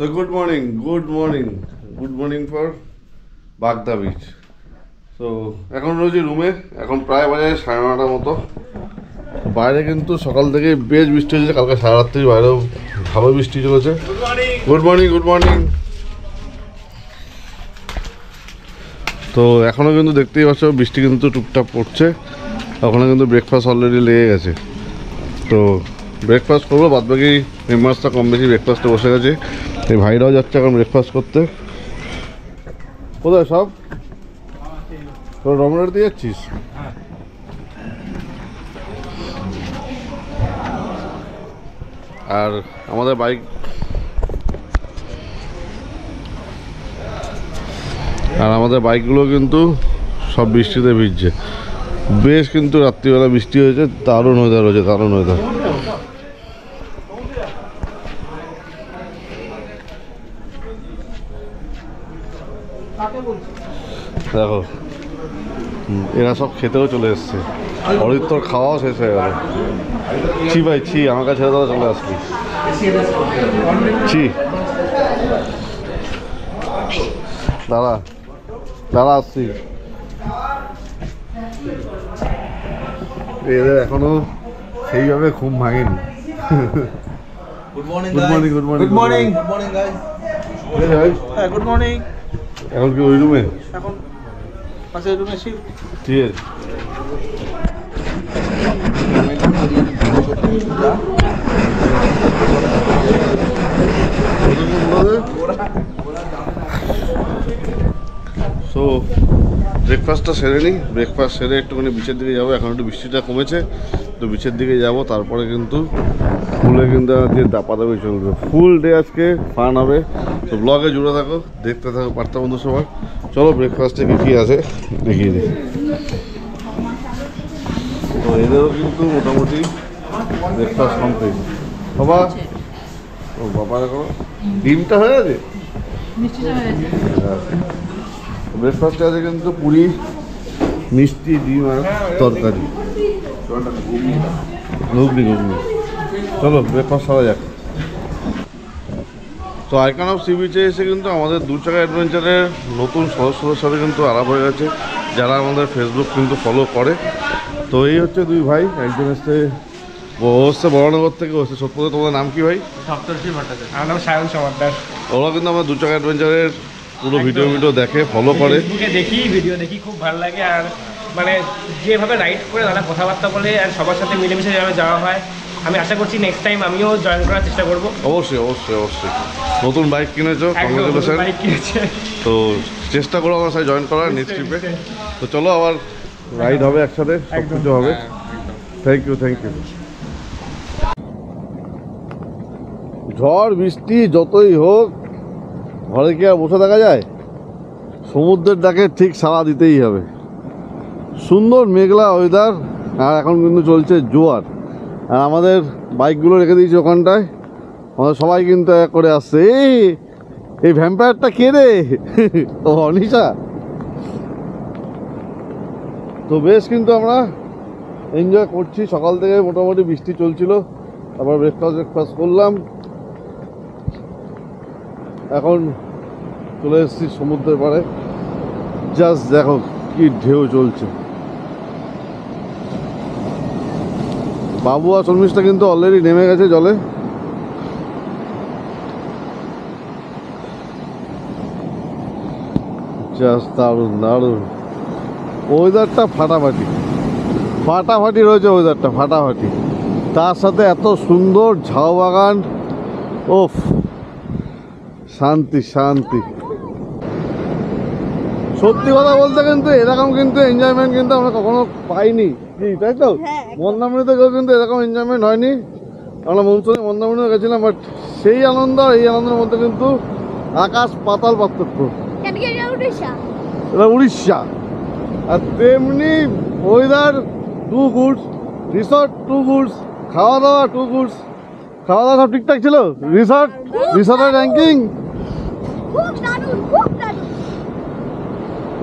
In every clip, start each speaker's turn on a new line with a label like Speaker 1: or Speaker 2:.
Speaker 1: So good morning for Bagda beach. So এখন রয়েছি রুমে, এখন প্রায় বাজে 9:30টার মতো। বাইরে কিন্তু সকাল থেকে বেশ বৃষ্টি হয়েছে, কালকে সারা রাত্রি বাইরেও ভালো বৃষ্টি চলেছে। Good morning. তো এখনও কিন্তু দেখতেই পাচ্ছ বৃষ্টি কিন্তু টুকটাক পড়ছে। ওখানে কিন্তু ব্রেকফাস্ট অলরেডি লেগে গেছে। তো ব্রেকফাস্ট করবো, বাদবাকি মেম্বার্সটা কম বেশি ব্রেকফাস্টে বসে গেছে। এই ভাইরাও যাচ্ছে এখন ব্রেকফাস্ট করতে। কোথায় সব তোর রমনার দিয়ে যাচ্ছিস? আর আমাদের বাইকগুলো কিন্তু সব বৃষ্টিতে ভিজছে। বেশ কিন্তু রাত্রিবেলা বৃষ্টি হয়েছে, দারুণ ওয়েদার হয়েছে, দারুণ ওয়েদার। দেখো এরা সব খেতেও চলে এসছে। অরিত্তর খাওয়াও শেষ হয়ে গেল। ভাই আমার কাছে চলে আসলি। দাদা আসছি। এদের এখনো সেইভাবে ঘুম ভাঙেনি।
Speaker 2: গুড মর্নিং
Speaker 1: এখন কি ওই রুমে?
Speaker 2: এখন পাশের রুমে শিফট।
Speaker 1: ঠিক আছে। সো ব্রেকফাস্টটা সেরে নিই, ব্রেকফাস্ট সেরে একটুখানি বিচের দিকে যাবো। এখন একটু বৃষ্টিটা কমেছে, তো বিচের দিকে যাব। তারপরে কিন্তু ফুলে কিন্তু আজকে দাপাদাপি চলবে, ফুল ডে আজকে ফান হবে। তো ব্লগে জুড়ে থাকো, দেখতে থাকো পার্থ বন্ধু সবার। চলো ব্রেকফাস্টে কী আছে দেখিয়ে দিই। তো এদেরও কিন্তু মোটামুটি ব্রেকফাস্ট কমপ্লিট। বাবা ও বাবা দেখো ডিমটা হয়ে গেছে। ব্রেকফাস্টে আছে কিন্তু পুরি, মিষ্টি, ডিম আর তরকারি, ঘুগনি। চলো ব্রেকফাস্ট করা যাক। তো আইকন অফ সি বিচে এসে কিন্তু আমাদের 2 চাকা অ্যাডভেঞ্চারের নতুন সদস্যদের সাথে কিন্তু আলাপ হয়ে গেছে, যারা আমাদের ফেসবুক কিন্তু ফলো করে। তো এই হচ্ছে 2 ভাই, একজন এসছে বড়নগর থেকে, হচ্ছে সত্যি। তোমাদের নাম কি ভাই?
Speaker 2: সপ্তর্ষি ভট্টাচার্য। আমার নাম সায়ন সমাদ্দার।
Speaker 1: ওরা কিন্তু আমার 2 চাকা অ্যাডভেঞ্চারের পুরো ভিডিও দেখে, ফলো করে।
Speaker 2: ভিডিও দেখি, খুব ভালো লাগে। আর মানে যেভাবে রাইড করে তারা কথাবার্তা বলে আর সবার সাথে মিলেমিশে যেভাবে যাওয়া হয়, আমি আশা করছি নেক্সট টাইম আমিও জয়েন করার চেষ্টা করবো।
Speaker 1: অবশ্যই। নতুন বাইক কিনেছো, কংগ্রেচুলেশন। তো চেষ্টা করো আমার সাথে জয়েন করার নেক্সট ট্রিপে। তো চলো আবার রাইড হবে একসাথে, সব কিছু হবে। Thank you. ঝড় বৃষ্টি যতই হোক, ঘরে কি আর বসে থাকা যায়? সমুদ্রের ডাকে ঠিক সাড়া দিতেই হবে। সুন্দর মেঘলা ওয়েদার, আর এখন কিন্তু চলছে জোয়ার। আর আমাদের বাইকগুলো রেখে দিয়েছি ওখানটায়, আমাদের সবাই কিন্তু এক করে আসছে। এই ভ্যাম্পায়ারটা কে রে? ও অনিশা। তো বেশ কিন্তু আমরা এনজয় করছি। সকাল থেকে মোটামুটি বৃষ্টি চলছিল, তারপর ব্রেকফাস্ট করলাম। এখন চলে এসেছি সমুদ্রের পাড়ে। জাস্ট দেখো কি ঢেউ চলছে। বাবু আর শর্মিষ্ঠা কিন্তু অলরেডি নেমে গেছে জলে। জাস্ট দারুণ ওয়েদারটা ফাটাফাটি রয়েছে, ওয়েদারটা ফাটাফাটি। তার সাথে এত সুন্দর ঝাউ বাগান, ওফ শান্তি। সত্যি কথা বলতে কিন্তু এরকম কিন্তু এনজয়মেন্ট কিন্তু আমরা কখনো পাইনি, তাই তো? মন্দারমণিতে গেলেও কিন্তু এরকম এনজয়মেন্ট হয়নি। আমরা মন্দারমণিতে গেছিলাম, বাট সেই আনন্দ এই আনন্দের মধ্যে কিন্তু আকাশ পাতাল পার্থক্য। এটা উড়িষ্যা। আর তেমনি ওয়েদার 2 গুডস, রিসর্ট 2 গুডস, খাওয়া দাওয়া 2 গুডস। খাওয়া দাওয়া সব ঠিকঠাক ছিল। রিসর্টের র্যাঙ্কিং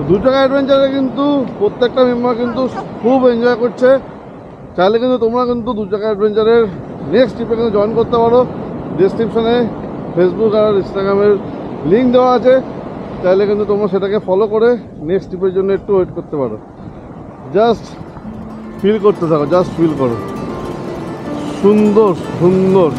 Speaker 1: 2 চাকা অ্যাডভেঞ্চারে কিন্তু প্রত্যেকটা মেম্বার কিন্তু খুব এনজয় করছে। চাইলে কিন্তু তোমরা কিন্তু 2 চাকা অ্যাডভেঞ্চারের নেক্সট ট্রিপে কিন্তু জয়েন করতে পারো। ডেসক্রিপশনে ফেসবুক আর ইনস্টাগ্রামের লিঙ্ক দেওয়া আছে, চাইলে কিন্তু তোমরা সেটাকে ফলো করে নেক্সট ট্রিপের জন্য একটু ওয়েট করতে পারো। জাস্ট ফিল করতে থাকো, জাস্ট ফিল করো, সুন্দর সুন্দর।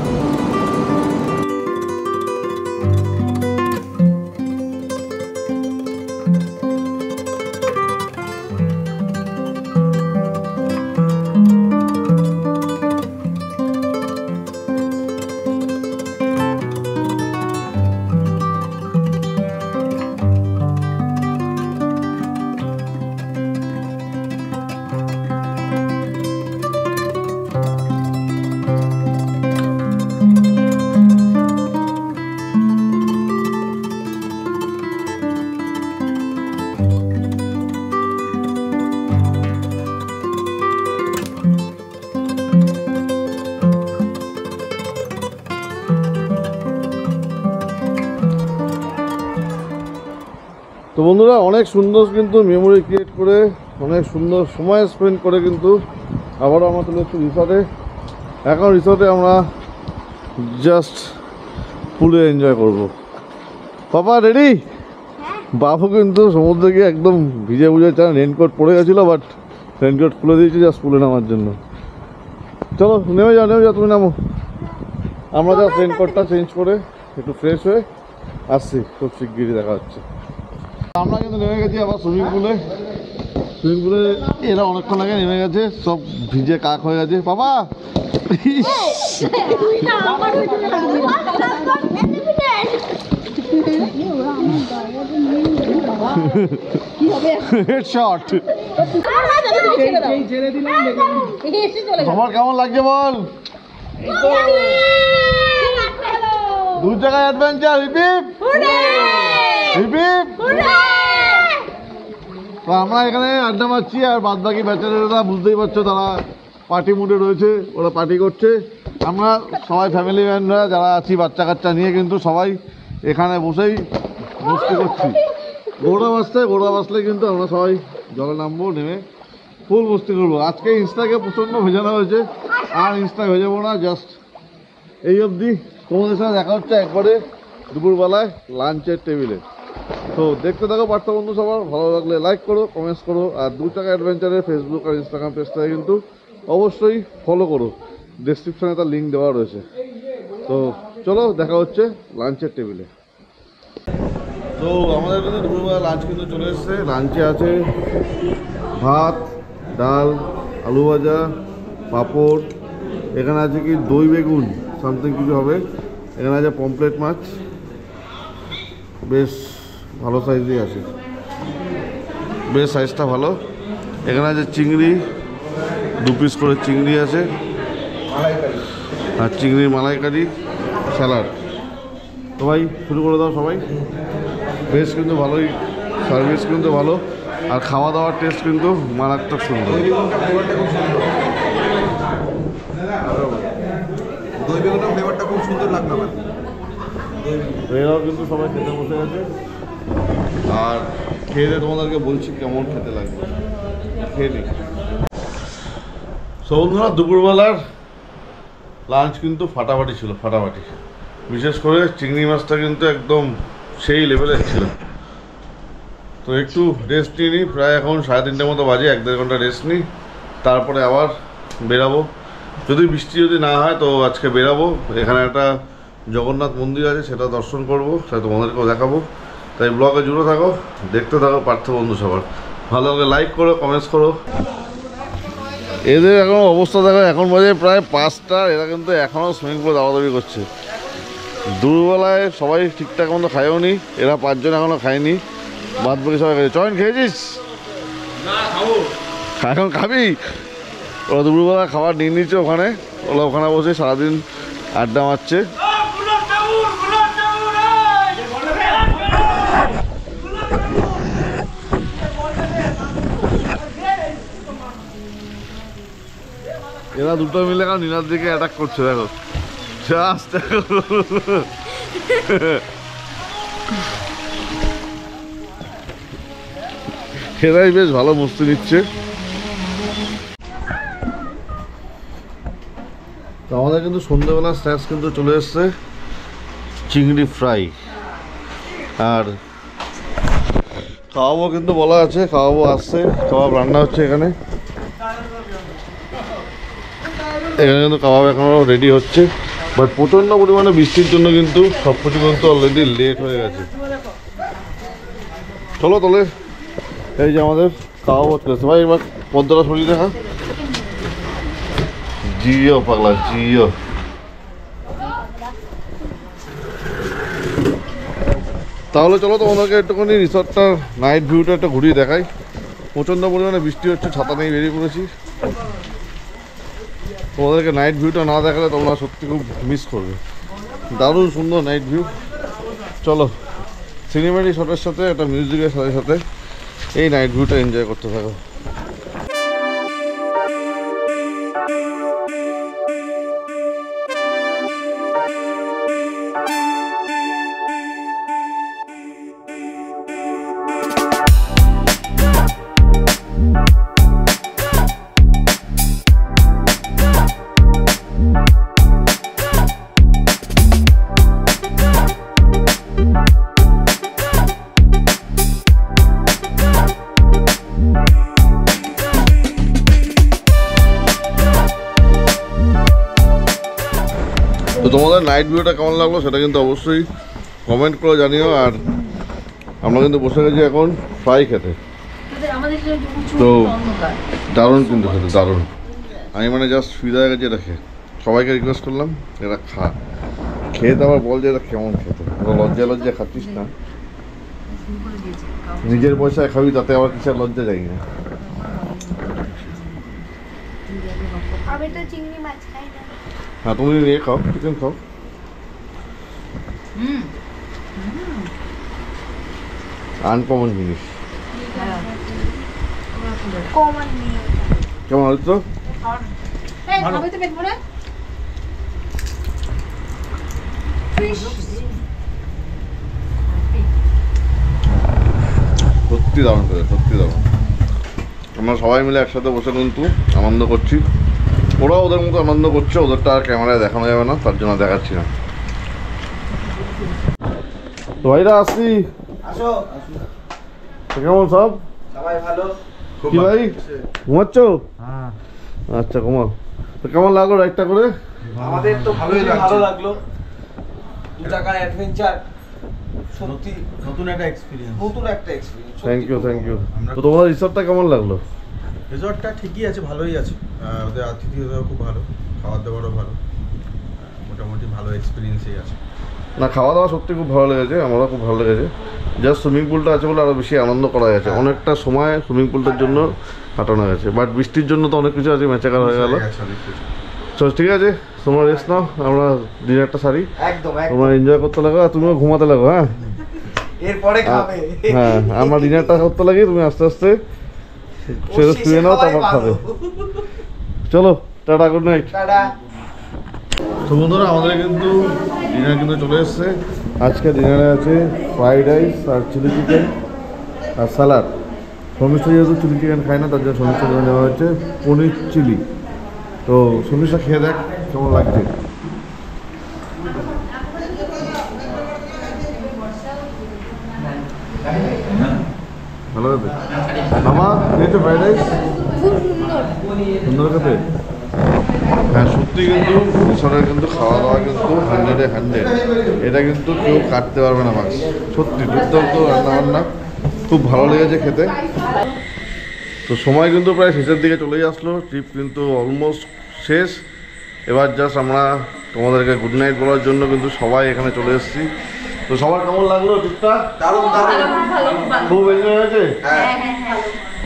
Speaker 1: তো বন্ধুরা, অনেক সুন্দর কিন্তু মেমোরি ক্রিয়েট করে, অনেক সুন্দর সময় স্পেন্ড করে কিন্তু আবারও আমরা চলে এসেছি রিসর্টে। এখন রিসর্টে আমরা জাস্ট পুলে এনজয় করব। পাপা রেডি? বাবু কিন্তু সমুদ্রে গিয়ে একদম ভিজে বুঝে চান, রেনকোট পরে গেছিলো, বাট রেনকোট খুলে দিয়েছি জাস্ট পুলে নামার জন্য। চলো নেমে যাও, নেমে যাও, তুমি নামো। আমরা জাস্ট রেনকোটটা চেঞ্জ করে একটু ফ্রেশ হয়ে আসছি, খুব শিগগিরই দেখা হচ্ছে। আমরা কিন্তু নেমে গেছি আবার সুইমিং পুলে। সুইমিং পুলে এরা অনেকক্ষণ আগে নেমে গেছে, সব ভিজে কাক হয়ে গেছে। বাবা হেডশট। তোমার কেমন লাগছে বল? দু জায়গায় অ্যাডভেঞ্চার। Repeat repeat. তো আমরা এখানে আড্ডা মারছি, আর বাদ বাকি ব্যাচেলাররা বুঝতেই পারছো তারা পার্টি মুডে রয়েছে, ওরা পার্টি করছে। আমরা সবাই ফ্যামিলি ম্যানরা যারা আছি বাচ্চা কাচ্চা নিয়ে কিন্তু সবাই এখানে বসেই মস্তি করছি। গোড়া বাসলে কিন্তু আমরা সবাই জলে নামবো, নেমে ফুল মস্তি করবো। আজকে ইনস্টাকে প্রচণ্ড ভেজানো হয়েছে, আর ইনস্টা ভেজাবো না। জাস্ট এই অবধি, তোমাদের সাথে দেখা হচ্ছে একবারে দুপুরবেলায় লাঞ্চের টেবিলে। তো দেখতে থাকো পার্থ বন্ধু সবার। ভালো লাগলে লাইক করো, কমেন্টস করো, আর 2 টাকা অ্যাডভেঞ্চারের ফেসবুক আর ইনস্টাগ্রাম পেজটাকে কিন্তু অবশ্যই ফলো করো, ডেসক্রিপশনে তার লিঙ্ক দেওয়া রয়েছে। তো চলো দেখা হচ্ছে লাঞ্চের টেবিলে। তো আমাদের কিন্তু দুপুরবেলা লাঞ্চ কিন্তু চলে এসছে। লাঞ্চে আছে ভাত, ডাল, আলু ভাজা, পাঁপড়, এখানে আছে কি দই বেগুন সামথিং কিছু হবে, এখানে আছে পমফ্রেট মাছ, বেশ ভালো সাইজই আছে, বেশ সাইজটা ভালো। এখানে আছে চিংড়ি, 2 পিস করে চিংড়ি আছে, আর চিংড়ির মালাইকারি, স্যালাড। তো ভাই শুরু করে দাও সবাই। বেশ কিন্তু ভালোই, সার্ভিস কিন্তু ভালো, আর খাওয়া দাওয়ার টেস্ট কিন্তু মারাত্মক সুন্দর।
Speaker 3: দই বেগুনের ফ্লেভারটা খুব সুন্দর লাগলো আমার।
Speaker 1: এরাও কিন্তু সবাই খেতে বসে গেছে, আর খেয়ে তোমাদেরকে বলছি কেমন খেতে লাগবে, খেয়ে নিই। বন্ধুরা, দুপুরবেলার লাঞ্চ কিন্তু ফাটাফাটি ছিল, ফাটাফাটি। বিশেষ করে চিংড়ি মাছটা কিন্তু একদম সেই লেভেলের ছিল। তো একটু রেস্ট নিয়ে নিই, প্রায় এখন 3:30 মতো বাজে, 1-1.5 ঘন্টা রেস্ট নিই, তারপরে আবার বেরাবো। যদি বৃষ্টি যদি না হয় তো আজকে বেরাবো। এখানে একটা জগন্নাথ মন্দির আছে, সেটা দর্শন করবো, সেটা তোমাদেরকেও দেখাবো। তাই ব্লগে জুড়ে থাকো, দেখতে থাকো পার্থ বন্ধু সবার। ভালো লাগে লাইক করো, কমেন্টস করো। এদের এখন অবস্থা দেখো, এখন বাজে প্রায় 5টা, এরা কিন্তু এখনও সুইমিং পুলে দাবাদাবি করছে। দুপুরবেলায় সবাই ঠিকঠাক মতো খায়ও নি, এরা 5 জন এখনও খায়নি, বাদ বাকি সবাই খেয়েছে। চয়ন খেয়েছিস? এখন খাবি? ওরা দুপুরবেলা খাবার নিয়ে নিচ্ছে ওখানে, ওরা ওখানে বসে সারাদিন আড্ডা মারছে। এরা দুটো মিলে এখন নীলার দিকে অ্যাটাক করছে, দেখো জাস্ট এরাই বেশ ভালো মস্তি নিচ্ছে। তো আমাদের কিন্তু সন্ধ্যেবেলা স্ন্যাক্স কিন্তু চলে এসছে। চিংড়ি ফ্রাই। আর খাওয়াবো কিন্তু বলা আছে, খাওয়াবো আসছে, কাবাব রান্না হচ্ছে এখানে। এখানে কিন্তু কাবাব এখনো রেডি হচ্ছে, বাট প্রচণ্ড পরিমাণে বৃষ্টির জন্য কিন্তু সব কিছু কিন্তু অলরেডি লেট হয়ে গেছে। চলো তাহলে, এই যে আমাদের কাবাব হচ্ছে ভাই, এবার পদ্মটা সরিয়ে দেখা। জিও পাগলা জিও। তাহলে চলো তোমাদেরকে একটুখানি রিসর্টটার নাইট ভিউটা একটা ঘুরিয়ে দেখাই। প্রচণ্ড পরিমাণে বৃষ্টি হচ্ছে, ছাতা নিয়ে বেরিয়ে পড়েছি। তোমাদেরকে নাইট ভিউটা না দেখালে তোমরা সত্যি খুব মিস করবে। দারুণ সুন্দর নাইট ভিউ। চলো সিনেমাটিক শটের সাথে একটা মিউজিকের সাথে সাথে এই নাইট ভিউটা এনজয় করতে থাকো। তো তোমাদের নাইট ভিউটা কেমন লাগলো সেটা কিন্তু অবশ্যই কমেন্ট করে জানিও। আর আমরা কিন্তু বসে গেছি এখন ফ্রাই খেতে। তো দারুণ কিন্তু খেতে, দারুণ। আমি মানে জাস্ট ফিদা হয়ে গেছি এটা খেয়ে। সবাইকে রিকোয়েস্ট করলাম এটা খেয়ে তো আবার বল যে এটা কেমন খেতে। লজ্জা লজ্জা খাচ্ছিস না, নিজের পয়সায় খাবি, তাতে আবার কিসের লজ্জা যাই না।
Speaker 4: আমি তো চিংড়ি মাছ খাই না।
Speaker 1: হ্যাঁ তুমি নিয়ে খাও, চিকেন খাও। আনকমন জিনিস।
Speaker 4: কমন নিয়ে
Speaker 1: কেমন হচ্ছে তো?
Speaker 4: এই খাবে তো পেট ভরে? ফিশ
Speaker 1: সত্যি দারুণ করে, সত্যি দারুণ। আমরা সবাই মিলে একসাথে বসে কিন্তু আনন্দ করছি। ওরা ওদের মতো আনন্দ করছে, ওদেরটা আর ক্যামেরায় দেখানো যাবে না, তার জন্য দেখাচ্ছি না। তো ভাইরা আসছি,
Speaker 3: আসো
Speaker 1: কেমন সব?
Speaker 3: সবাই ভালো।
Speaker 1: কি ভাই ঘুমাচ্ছ? আচ্ছা ঘুমাও। তো কেমন লাগলো রাইডটা করে?
Speaker 3: আমাদের তো ভালোই লাগলো। দু টাকার অ্যাডভেঞ্চার, সত্যি
Speaker 5: নতুন একটা এক্সপিরিয়েন্স।
Speaker 3: নতুন একটা experience.
Speaker 1: Thank you, thank you. তো তোমার রিসর্টটা কেমন লাগলো?
Speaker 5: রিসর্টটা ঠিকই আছে, ভালোই আছে। ওদের আতিথেয়তাও খুব ভালো, খাবার দাবারও ভালো। মোটামুটি ভালো এক্সপিরিয়েন্সই আছে।
Speaker 1: না, খাওয়া দাওয়া সত্যি খুব ভালো লেগেছে, আমারও খুব ভালো লেগেছে। জাস্ট সুইমিং পুলটা আছে বলে আরও বেশি আনন্দ করা গেছে। অনেকটা সময় সুইমিং পুলটার জন্য কাটানো গেছে, বাট বৃষ্টির জন্য তো অনেক কিছু আছে ম্যাচাকার হয়ে গেল। চল ঠিক আছে, তোমরা রেস্ট নাও, আমরা ডিনারটা সারি।
Speaker 3: একদম
Speaker 1: তোমরা এনজয় করতে লাগো আর তুমিও ঘুমাতে লাগো। হ্যাঁ
Speaker 3: এরপরে খাবে।
Speaker 1: হ্যাঁ, আমরা ডিনারটা করতে লাগি, তুমি আস্তে আস্তে শুয়ে নাও, তারপর খাবে। চলো টাটা, গুড নাইট।
Speaker 3: টাটা।
Speaker 1: তো বন্ধুরা আমাদের কিন্তু ডিনার কিন্তু চলে এসছে। আজকে ডিনারে আছে ফ্রাইড রাইস আর চিলি চিকেন আর স্যালাড। সমিষ্ঠা যেহেতু চিলি চিকেন খায় না, তার জন্য সমিষ্ঠার জন্য দেওয়া হচ্ছে পনির চিলি। তো সমিষ্ঠা খেয়ে দেখ কেমন লাগছে। ভালো হবে মামা, খেয়েছো ফ্রাইড রাইস? সুন্দর খেতে। হ্যাঁ সত্যি কিন্তু রিসর্টের কিন্তু খাওয়া দাওয়া কিন্তু 100-এ 100। এটা কিন্তু কেউ কাটতে পারবে না মাছ। সত্যি দুর্দান্ত রান্নাবান্না, খুব ভালো লেগেছে খেতে। তো সময় কিন্তু প্রায় শেষের দিকে চলেই আসলো, ট্রিপ কিন্তু অলমোস্ট শেষ। এবার জাস্ট আমরা তোমাদেরকে গুড নাইট বলার জন্য কিন্তু সবাই এখানে চলে এসেছি। তো সবার কেমন লাগলো ট্রিপটা?
Speaker 3: দারুণ দারুণ।
Speaker 1: খুব এনজয় হয়েছে,
Speaker 3: হ্যাঁ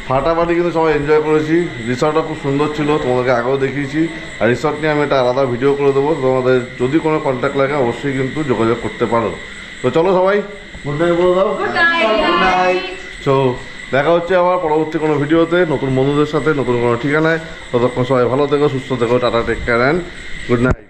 Speaker 1: ফাটাফাটি কিন্তু সবাই এনজয় করেছি। রিসর্টটা খুব সুন্দর ছিল, তোমাদেরকে আগেও দেখিয়েছি। আর রিসর্ট নিয়ে আমি একটা আলাদা ভিডিও করে দেবো, তোমাদের যদি কোনো কন্ট্যাক্ট লাগে অবশ্যই কিন্তু যোগাযোগ করতে পারো। তো চলো সবাই গুড নাইট বলে দাও।
Speaker 4: Good night.
Speaker 1: তো দেখা হচ্ছে আবার পরবর্তী কোনো ভিডিওতে নতুন বন্ধুদের সাথে নতুন কোনো ঠিকানায়। ততক্ষণ সবাই ভালো থেকো, সুস্থ থেকো, টাটা, take care and good night.